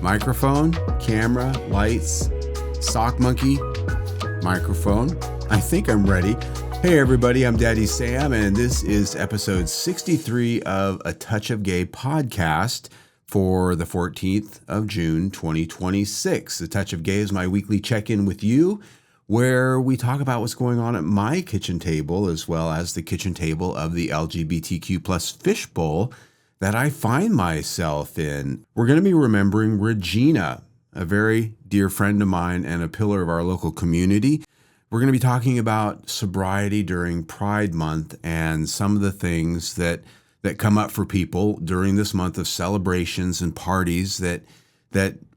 Microphone, camera, lights, sock monkey, microphone. I think I'm ready. Hey everybody, I'm Daddy Sam, and this is episode 63 of A Touch of Gay podcast for the 14th of June, 2026. A Touch of Gay is my weekly check-in with you, where we talk about what's going on at my kitchen table, as well as the kitchen table of the LGBTQ plus fishbowl that I find myself in. We're going to be remembering Regina, a very dear friend of mine and a pillar of our local community. We're going to be talking about sobriety during Pride Month and some of the things that come up for people during this month of celebrations and parties that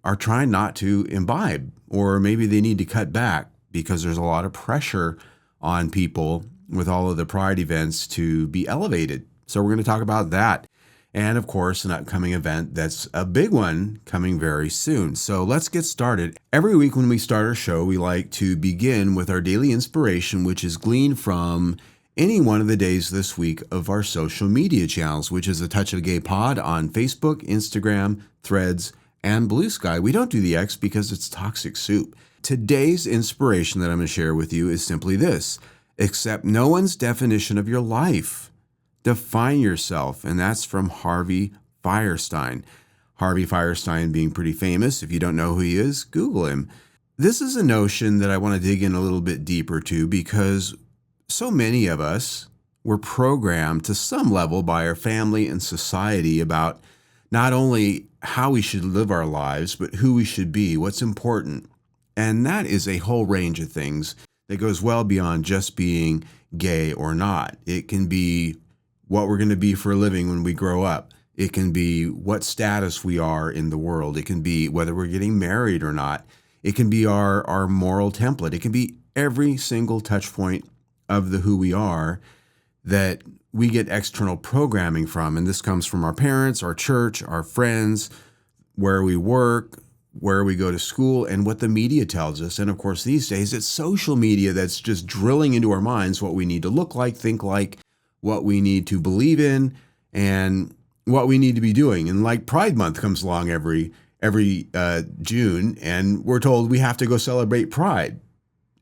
are trying not to imbibe, or maybe they need to cut back because there's a lot of pressure on people with all of the Pride events to be elevated. So we're going to talk about that. And of course, an upcoming event that's a big one coming very soon. So let's get started. Every week when we start our show, we like to begin with our daily inspiration, which is gleaned from any one of the days this week of our social media channels, which is A Touch of Gay Pod on Facebook, Instagram, Threads, and Blue Sky. We don't do the X because it's toxic soup. Today's inspiration that I'm going to share with you is simply this: accept no one's definition of your life. Define yourself, and that's from Harvey Fierstein. Harvey Fierstein being pretty famous. If you don't know who he is, Google him. This is a notion that I want to dig in a little bit deeper to, because so many of us were programmed to some level by our family and society about not only how we should live our lives, but who we should be, what's important. And that is a whole range of things that goes well beyond just being gay or not. It can be what we're going to be for a living when we grow up. It can be what status we are in the world. It can be whether we're getting married or not. It can be our moral template. It can be every single touch point of the who we are that we get external programming from. And this comes from our parents, our church, our friends, where we work, where we go to school, and what the media tells us. And of course, these days, it's social media that's just drilling into our minds what we need to look like, think like, what we need to believe in, and what we need to be doing. And like Pride Month comes along every June, and we're told we have to go celebrate Pride.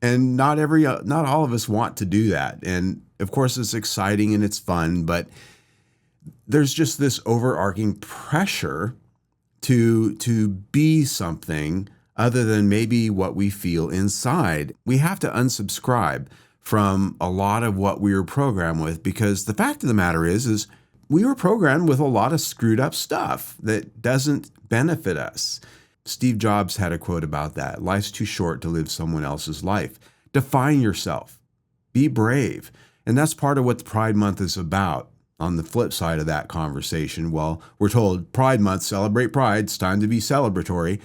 And not all of us want to do that. And of course, it's exciting and it's fun, but there's just this overarching pressure to be something other than maybe what we feel inside. We have to unsubscribe from a lot of what we were programmed with, because the fact of the matter is we were programmed with a lot of screwed up stuff that doesn't benefit us. Steve Jobs had a quote about that: life's too short to live someone else's life. Define yourself. Be brave. And that's part of what the Pride Month is about. On the flip side of that conversation, well, we're told Pride Month, celebrate Pride, it's time to be celebratory.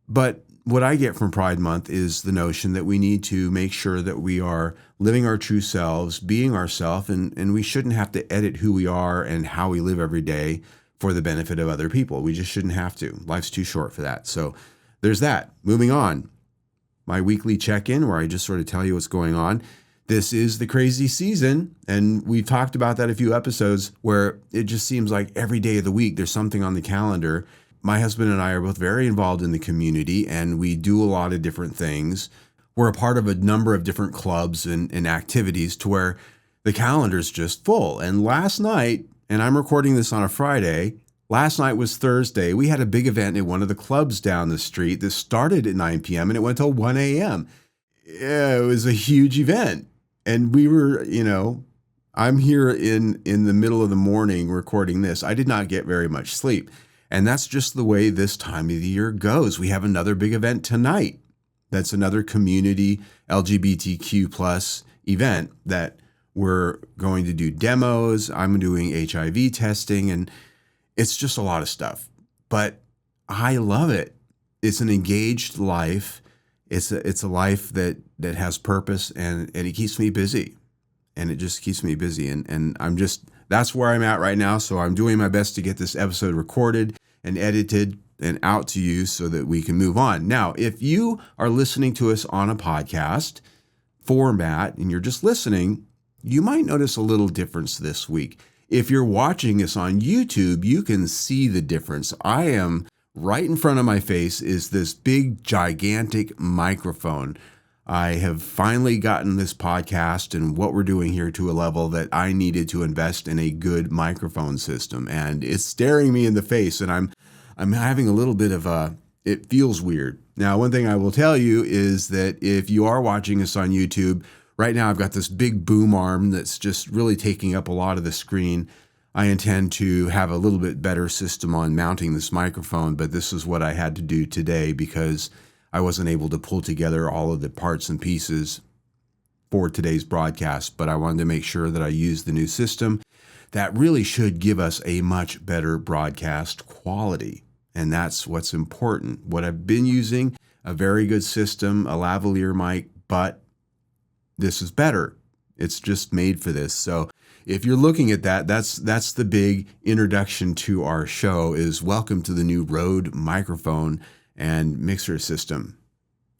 But what I get from Pride Month is the notion that we need to make sure that we are living our true selves, being ourselves, and we shouldn't have to edit who we are and how we live every day for the benefit of other people. We just shouldn't have to. Life's too short for that. So there's that. Moving on. My weekly check-in, where I just sort of tell you what's going on. This is the crazy season, and we've talked about that a few episodes, where it just seems like every day of the week there's something on the calendar. My husband and I are both very involved in the community, and we do a lot of different things. We're a part of a number of different clubs and activities to where the calendar's just full. And last night, and I'm recording this on a Friday, last night was Thursday, we had a big event at one of the clubs down the street that started at 9 p.m. and it went till 1 a.m. Yeah, it was a huge event. And we were, I'm here in the middle of the morning recording this. I did not get very much sleep. And that's just the way this time of the year goes. We have another big event tonight. That's another community LGBTQ plus event that we're going to do demos. I'm doing HIV testing, and it's just a lot of stuff. But I love it. It's an engaged life. It's a life that has purpose, and it keeps me busy. And it just keeps me busy. And that's where I'm at right now. So I'm doing my best to get this episode recorded and edited and out to you so that we can move on. Now, if you are listening to us on a podcast format and you're just listening, you might notice a little difference this week. If you're watching us on YouTube, you can see the difference. I am Right in front of my face is this big, gigantic microphone. I have finally gotten this podcast and what we're doing here to a level that I needed to invest in a good microphone system. And it's staring me in the face, and I'm having a little bit of it feels weird. Now, one thing I will tell you is that if you are watching us on YouTube, right now I've got this big boom arm that's just really taking up a lot of the screen. I intend to have a little bit better system on mounting this microphone, but this is what I had to do today because I wasn't able to pull together all of the parts and pieces for today's broadcast, but I wanted to make sure that I used the new system that really should give us a much better broadcast quality. And that's what's important. What I've been using, a very good system, a lavalier mic, but this is better. It's just made for this. So if you're looking at that, that's the big introduction to our show is welcome to the new Rode microphone and mixer system.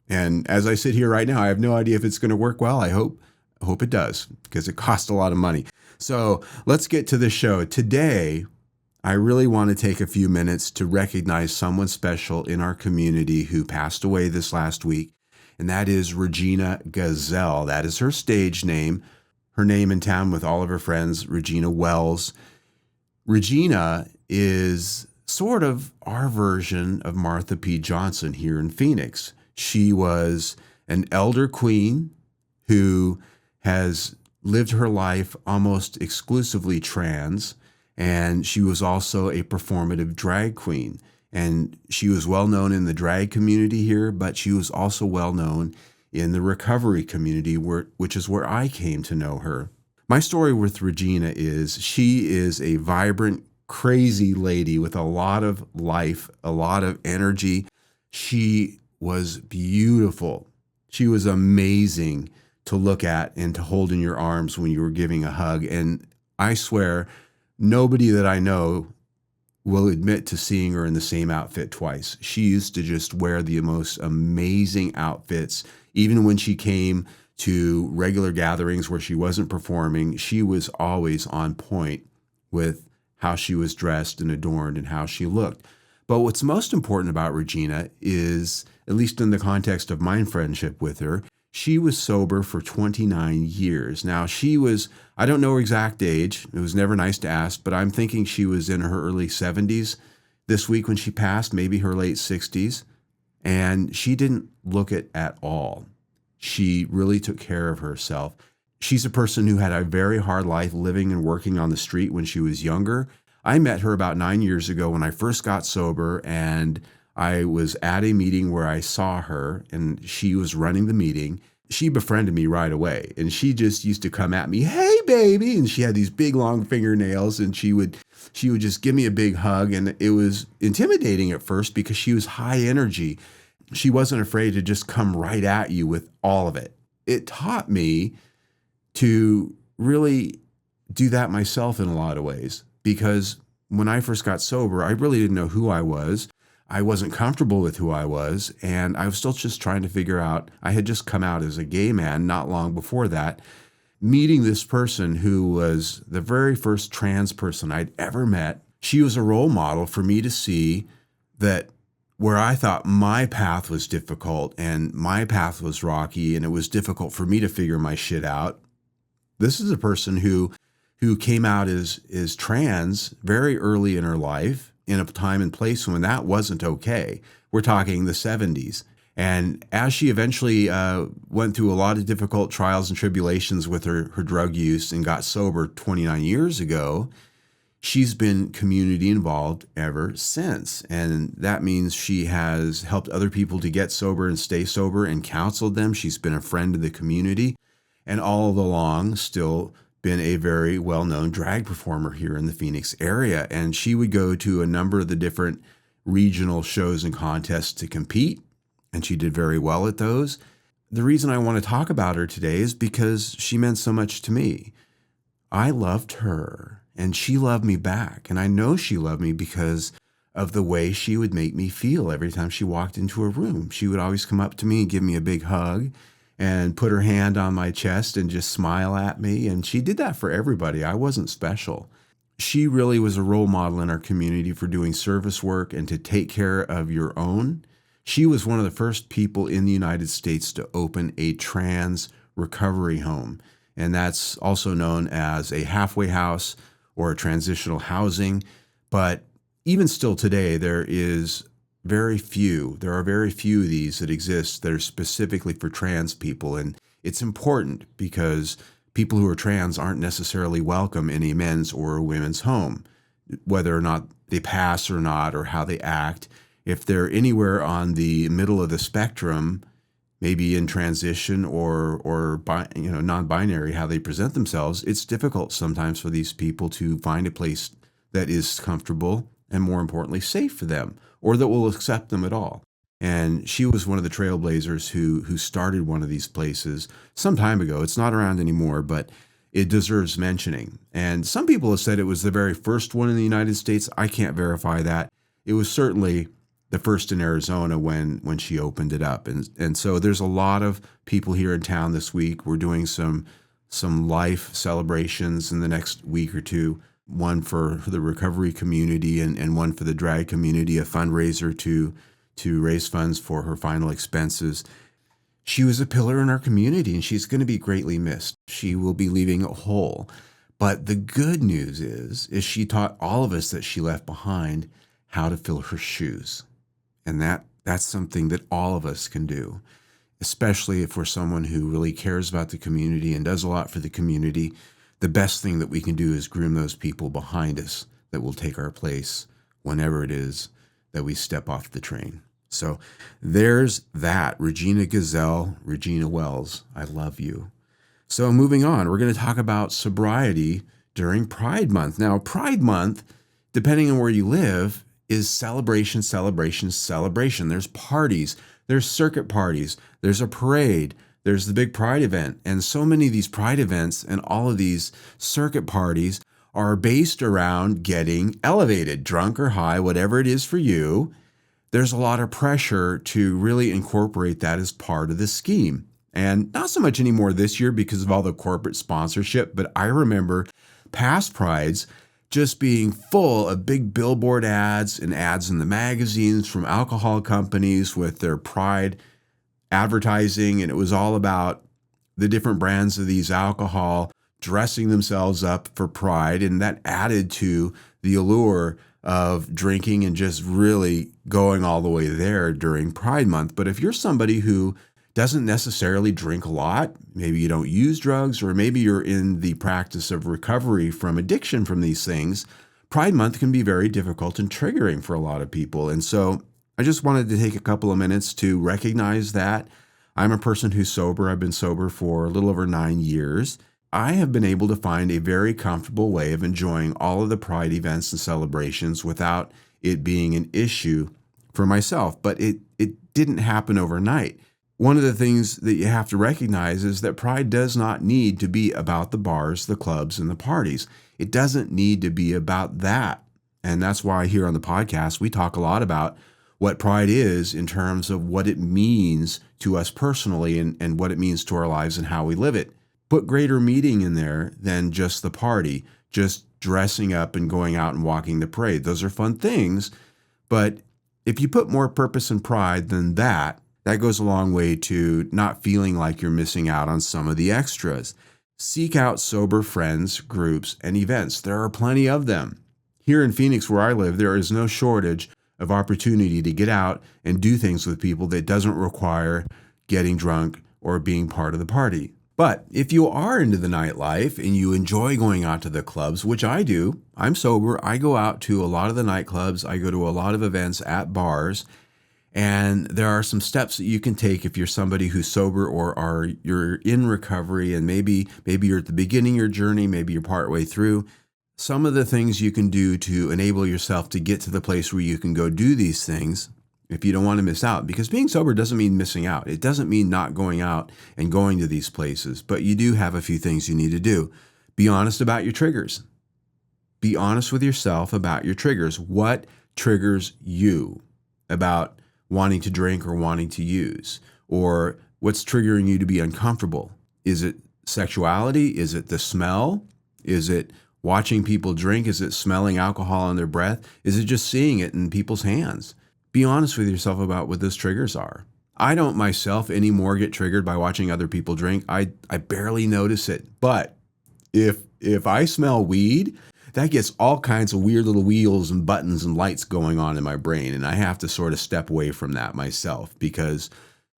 And as I sit here right now, I have no idea if it's going to work well. I hope it does because it costs a lot of money. So let's get to the show. Today, I really want to take a few minutes to recognize someone special in our community who passed away this last week, and that is Regina Gazelle. That is her stage name. Her name in town with all of her friends, Regina Wells. Regina is sort of our version of Martha P. Johnson here in Phoenix. She was an elder queen who has lived her life almost exclusively trans, and she was also a performative drag queen. And she was well known in the drag community here, but she was also well known in the recovery community, which is where I came to know her. My story with Regina is she is a vibrant, crazy lady with a lot of life, a lot of energy. She was beautiful. She was amazing to look at and to hold in your arms when you were giving a hug. And I swear, nobody that I know will admit to seeing her in the same outfit twice. She used to just wear the most amazing outfits. Even when she came to regular gatherings where she wasn't performing, she was always on point with how she was dressed and adorned and how she looked. But what's most important about Regina is, at least in the context of my friendship with her, she was sober for 29 years. Now, I don't know her exact age. It was never nice to ask, but I'm thinking she was in her early 70s this week when she passed, maybe her late 60s. And she didn't look it at all. She really took care of herself. She's a person who had a very hard life living and working on the street when she was younger. I met her about 9 years ago when I first got sober, and I was at a meeting where I saw her, and she was running the meeting. She befriended me right away, and she just used to come at me, "Hey, baby," and she had these big, long fingernails, and she would just give me a big hug, and it was intimidating at first because she was high energy. She wasn't afraid to just come right at you with all of it. It taught me to really do that myself in a lot of ways, because when I first got sober, I really didn't know who I was. I wasn't comfortable with who I was, and I was still just trying to figure out. I had just come out as a gay man not long before that. Meeting this person who was the very first trans person I'd ever met, she was a role model for me to see that where I thought my path was difficult and my path was rocky and it was difficult for me to figure my shit out, this is a person who came out as trans very early in her life, in a time and place when that wasn't okay. We're talking the 70s. And as she eventually went through a lot of difficult trials and tribulations with her drug use and got sober 29 years ago, she's been community involved ever since. And that means she has helped other people to get sober and stay sober and counseled them. She's been a friend of the community, and all along still been a very well-known drag performer here in the Phoenix area. And she would go to a number of the different regional shows and contests to compete, and she did very well at those. The reason I want to talk about her today is because she meant so much to me. I loved her, and she loved me back. And I know she loved me because of the way she would make me feel every time she walked into a room. She would always come up to me and give me a big hug and put her hand on my chest and just smile at me. And she did that for everybody. I wasn't special. She really was a role model in our community for doing service work and to take care of your own. She was one of the first people in the United States to open a trans recovery home, and that's also known as a halfway house or a transitional housing. But even still today, there are very few of these that exist that are specifically for trans people. And it's important because people who are trans aren't necessarily welcome in a men's or a women's home, whether or not they pass or not, or how they act. If they're anywhere on the middle of the spectrum, maybe in transition or non-binary, how they present themselves, it's difficult sometimes for these people to find a place that is comfortable and, more importantly, safe for them, or that will accept them at all. And she was one of the trailblazers who started one of these places some time ago. It's not around anymore, but it deserves mentioning. And some people have said it was the very first one in the United States. I can't verify that. It was certainly the first in Arizona when she opened it up. And so there's a lot of people here in town this week. We're doing some life celebrations in the next week or two, one for the recovery community and one for the drag community, a fundraiser to raise funds for her final expenses. She was a pillar in our community, and she's going to be greatly missed. She will be leaving a hole. But the good news is she taught all of us that she left behind how to fill her shoes. And that's something that all of us can do, especially if we're someone who really cares about the community and does a lot for the community. The best thing that we can do is groom those people behind us that will take our place whenever it is that we step off the train. So there's that. Regina Gazelle, Regina Wells, I love you. So moving on, we're going to talk about sobriety during Pride Month. Now, Pride Month, depending on where you live, is celebration, celebration, celebration. There's parties, there's circuit parties, there's a parade, there's the big Pride event. And so many of these Pride events and all of these circuit parties are based around getting elevated, drunk or high, whatever it is for you. There's a lot of pressure to really incorporate that as part of the scheme. And not so much anymore this year because of all the corporate sponsorship, but I remember past Prides just being full of big billboard ads and ads in the magazines from alcohol companies with their Pride advertising. And it was all about the different brands of these alcohol dressing themselves up for Pride. And that added to the allure of drinking and just really going all the way there during Pride Month. But if you're somebody who doesn't necessarily drink a lot, maybe you don't use drugs, or maybe you're in the practice of recovery from addiction from these things, Pride Month can be very difficult and triggering for a lot of people. And so I just wanted to take a couple of minutes to recognize that. I'm a person who's sober. I've been sober for a little over 9 years. I have been able to find a very comfortable way of enjoying all of the Pride events and celebrations without it being an issue for myself. But it didn't happen overnight. One of the things that you have to recognize is that Pride does not need to be about the bars, the clubs, and the parties. It doesn't need to be about that. And that's why here on the podcast, we talk a lot about what Pride is in terms of what it means to us personally and what it means to our lives and how we live it. Put greater meaning in there than just the party, just dressing up and going out and walking the parade. Those are fun things, but if you put more purpose and pride than that, that goes a long way to not feeling like you're missing out on some of the extras. Seek out sober friends, groups, and events. There are plenty of them. Here in Phoenix, where I live, there is no shortage of opportunity to get out and do things with people that doesn't require getting drunk or being part of the party. But if you are into the nightlife and you enjoy going out to the clubs, which I do, I'm sober, I go out to a lot of the nightclubs, I go to a lot of events at bars, and there are some steps that you can take if you're somebody who's sober or you're in recovery, and maybe you're at the beginning of your journey, maybe you're partway through. Some of the things you can do to enable yourself to get to the place where you can go do these things if you don't want to miss out, because being sober doesn't mean missing out. It doesn't mean not going out and going to these places, but you do have a few things you need to do. Be honest about your triggers. Be honest with yourself about your triggers. What triggers you about wanting to drink or wanting to use? Or what's triggering you to be uncomfortable? Is it sexuality? Is it the smell? Is it watching people drink? Is it smelling alcohol on their breath? Is it just seeing it in people's hands? Be honest with yourself about what those triggers are. I don't myself anymore get triggered by watching other people drink. I barely notice it. But if I smell weed, that gets all kinds of weird little wheels and buttons and lights going on in my brain. And I have to sort of step away from that myself because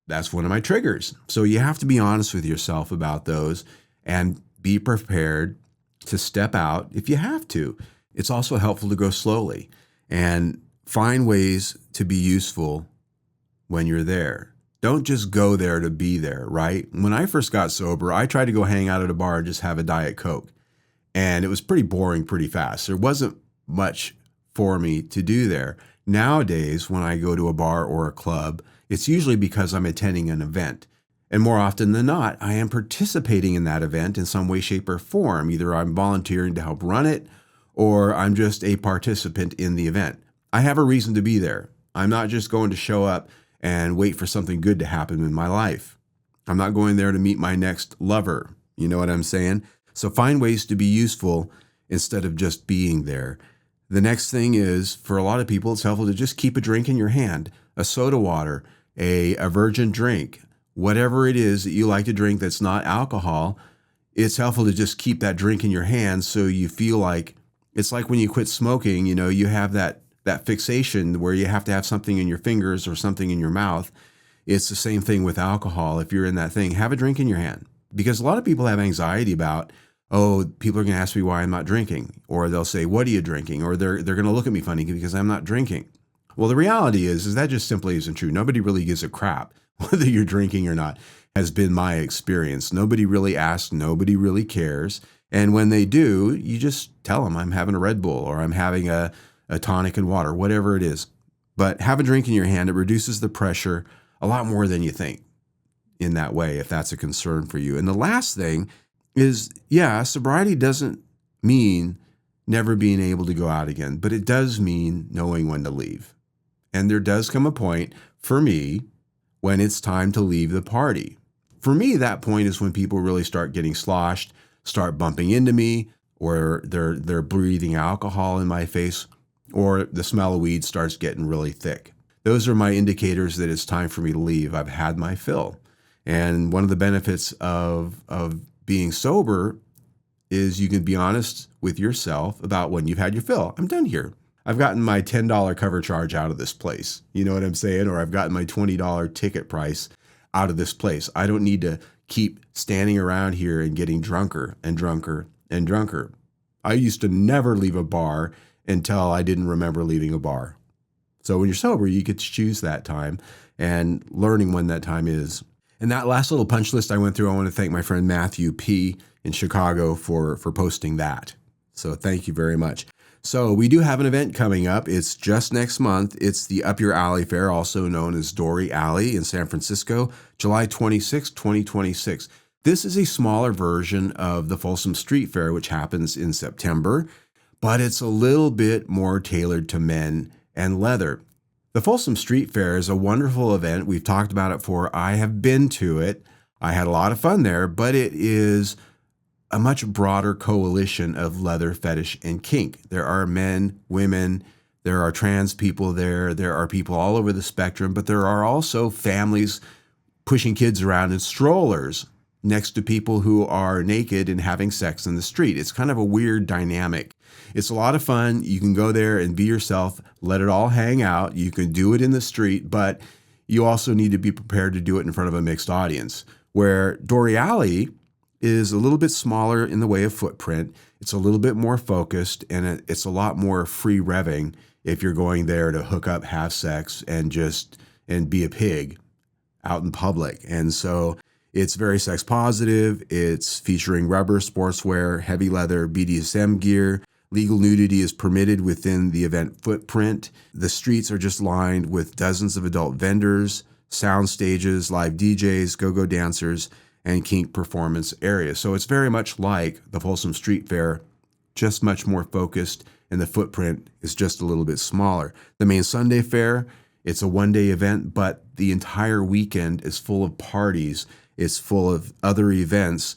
that's one of my triggers. So you have to be honest with yourself about those and be prepared to step out if you have to. It's also helpful to go slowly and find ways to be useful when you're there. Don't just go there to be there, right? When I first got sober, I tried to go hang out at a bar and just have a Diet Coke. And it was pretty boring pretty fast. There wasn't much for me to do there. Nowadays, when I go to a bar or a club, it's usually because I'm attending an event. And more often than not, I am participating in that event in some way, shape, or form. Either I'm volunteering to help run it, or I'm just a participant in the event. I have a reason to be there. I'm not just going to show up and wait for something good to happen in my life. I'm not going there to meet my next lover. You know what I'm saying? So find ways to be useful instead of just being there. The next thing is, for a lot of people, it's helpful to just keep a drink in your hand, a soda water, a virgin drink, whatever it is that you like to drink that's not alcohol. It's helpful to just keep that drink in your hand so you feel like, it's like when you quit smoking, you have that fixation where you have to have something in your fingers or something in your mouth. It's the same thing with alcohol. If you're in that thing, have a drink in your hand. Because a lot of people have anxiety about, oh, people are going to ask me why I'm not drinking. Or they'll say, what are you drinking? Or they're going to look at me funny because I'm not drinking. Well, the reality is that just simply isn't true. Nobody really gives a crap whether you're drinking or not, has been my experience. Nobody really asks. Nobody really cares. And when they do, you just tell them, I'm having a Red Bull or I'm having a tonic and water, whatever it is. But have a drink in your hand. It reduces the pressure a lot more than you think in that way, if that's a concern for you. And the last thing is, sobriety doesn't mean never being able to go out again, but it does mean knowing when to leave. And there does come a point for me when it's time to leave the party. For me, that point is when people really start getting sloshed, start bumping into me, or they're breathing alcohol in my face, or the smell of weed starts getting really thick. Those are my indicators that it's time for me to leave. I've had my fill. And one of the benefits of being sober is you can be honest with yourself about when you've had your fill. I'm done here. I've gotten my $10 cover charge out of this place. You know what I'm saying? Or I've gotten my $20 ticket price out of this place. I don't need to keep standing around here and getting drunker and drunker and drunker. I used to never leave a bar until I didn't remember leaving a bar. So when you're sober, you get to choose that time and learning when that time is. And that last little punch list I went through, I want to thank my friend Matthew P. in Chicago for posting that. So thank you very much. So we do have an event coming up. It's just next month. It's the Up Your Alley Fair, also known as Dory Alley in San Francisco, July 26, 2026. This is a smaller version of the Folsom Street Fair, which happens in September, but it's a little bit more tailored to men and leather. The Folsom Street Fair is a wonderful event. We've talked about it before. I have been to it. I had a lot of fun there, but it is a much broader coalition of leather, fetish, and kink. There are men, women, there are trans people there, there are people all over the spectrum, but there are also families pushing kids around in strollers next to people who are naked and having sex in the street. It's kind of a weird dynamic. It's a lot of fun. You can go there and be yourself, let it all hang out. You can do it in the street, but you also need to be prepared to do it in front of a mixed audience. Where Dory Alley is a little bit smaller in the way of footprint. It's a little bit more focused, and it's a lot more free revving if you're going there to hook up, have sex, and be a pig out in public. And so it's very sex positive. It's featuring rubber, sportswear, heavy leather, BDSM gear. Legal nudity is permitted within the event footprint. The streets are just lined with dozens of adult vendors, sound stages, live DJs, go-go dancers, and kink performance areas. So it's very much like the Folsom Street Fair, just much more focused, and the footprint is just a little bit smaller. The main Sunday fair, it's a one-day event, but the entire weekend is full of parties. It's full of other events,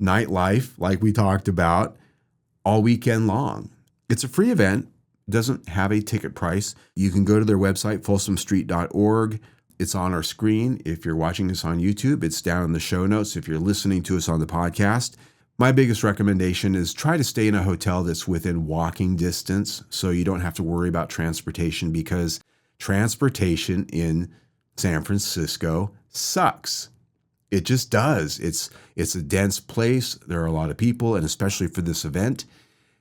nightlife, like we talked about, all weekend long. It's a free event, doesn't have a ticket price. You can go to their website, folsomstreet.org. It's on our screen. If you're watching us on YouTube, it's down in the show notes. If you're listening to us on the podcast, my biggest recommendation is try to stay in a hotel that's within walking distance so you don't have to worry about transportation, because transportation in San Francisco sucks. It just does. It's a dense place. There are a lot of people, and especially for this event,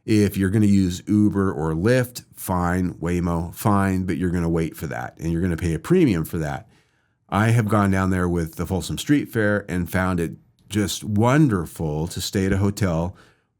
if you're going to use Uber or Lyft, fine. Waymo, fine, but you're going to wait for that, and you're going to pay a premium for that. I have gone down there with the Folsom Street Fair and found it just wonderful to stay at a hotel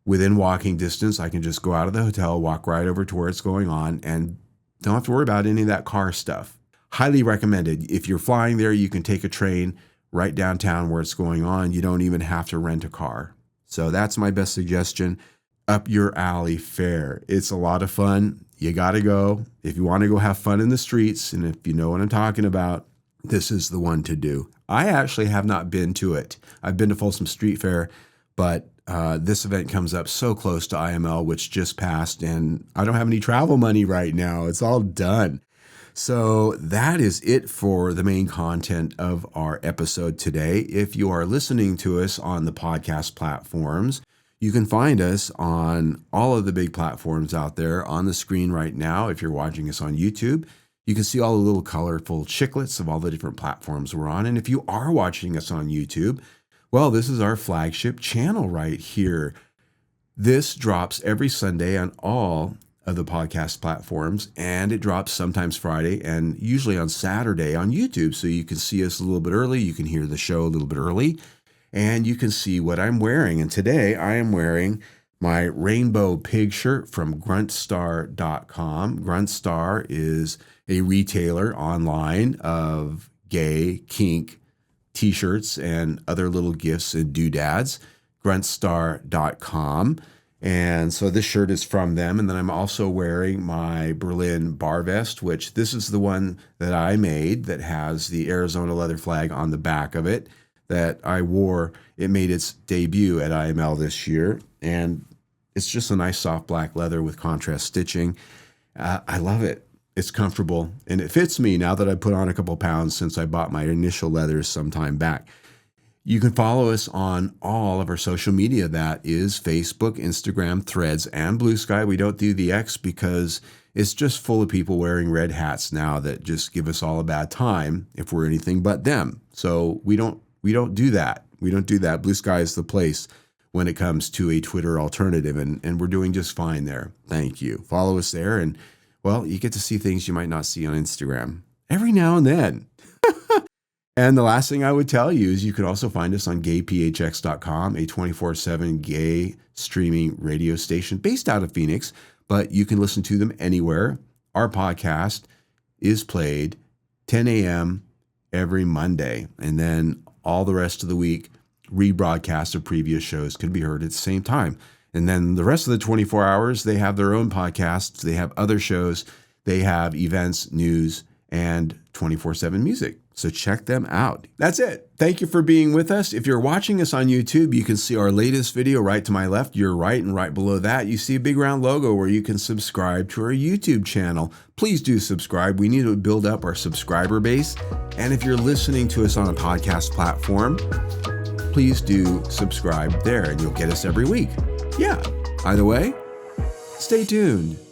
within walking distance. I can just go out of the hotel, walk right over to where it's going on, and don't have to worry about any of that car stuff. Highly recommended. If you're flying there, you can take a train right downtown where it's going on. You don't even have to rent a car. So that's my best suggestion. Up your alley fair. It's a lot of fun. You got to go. If you want to go have fun in the streets, and if you know what I'm talking about, this is the one to do. I actually have not been to it. I've been to Folsom Street Fair, but this event comes up so close to IML, which just passed, and I don't have any travel money right now. It's all done. So that is it for the main content of our episode today. If you are listening to us on the podcast platforms, you can find us on all of the big platforms out there on the screen right now. If you're watching us on YouTube, you can see all the little colorful chiclets of all the different platforms we're on. And if you are watching us on YouTube, well, this is our flagship channel right here. This drops every Sunday on all of the podcast platforms, and it drops sometimes Friday and usually on Saturday on YouTube. So you can see us a little bit early. You can hear the show a little bit early, and you can see what I'm wearing. And today I am wearing my rainbow pig shirt from gruntstar.com. Gruntstar is a retailer online of gay, kink t-shirts and other little gifts and doodads. Gruntstar.com. And so this shirt is from them. And then I'm also wearing my Berlin bar vest, which this is the one that I made that has the Arizona leather flag on the back of it that I wore. It made its debut at IML this year. And it's just a nice soft black leather with contrast stitching. I love it. It's comfortable, and it fits me now that I put on a couple pounds since I bought my initial leathers some time back. You can follow us on all of our social media. That is Facebook, Instagram, Threads, and Blue Sky. We don't do the X because it's just full of people wearing red hats now that just give us all a bad time if we're anything but them. So we don't do that. We don't do that. Blue Sky is the place when it comes to a Twitter alternative, and we're doing just fine there. Thank you. Follow us there, and well, you get to see things you might not see on Instagram every now and then. And the last thing I would tell you is you can also find us on gayphx.com, a 24/7 gay streaming radio station based out of Phoenix, but you can listen to them anywhere. Our podcast is played 10 a.m. every Monday, and then all the rest of the week, rebroadcast of previous shows can be heard at the same time. And then the rest of the 24 hours, they have their own podcasts. They have other shows. They have events, news, and 24/7 music. So check them out. That's it. Thank you for being with us. If you're watching us on YouTube, you can see our latest video right to my left, your right, and right below that, you see a big round logo where you can subscribe to our YouTube channel. Please do subscribe. We need to build up our subscriber base. And if you're listening to us on a podcast platform, please do subscribe there and you'll get us every week. Yeah. Either way, stay tuned.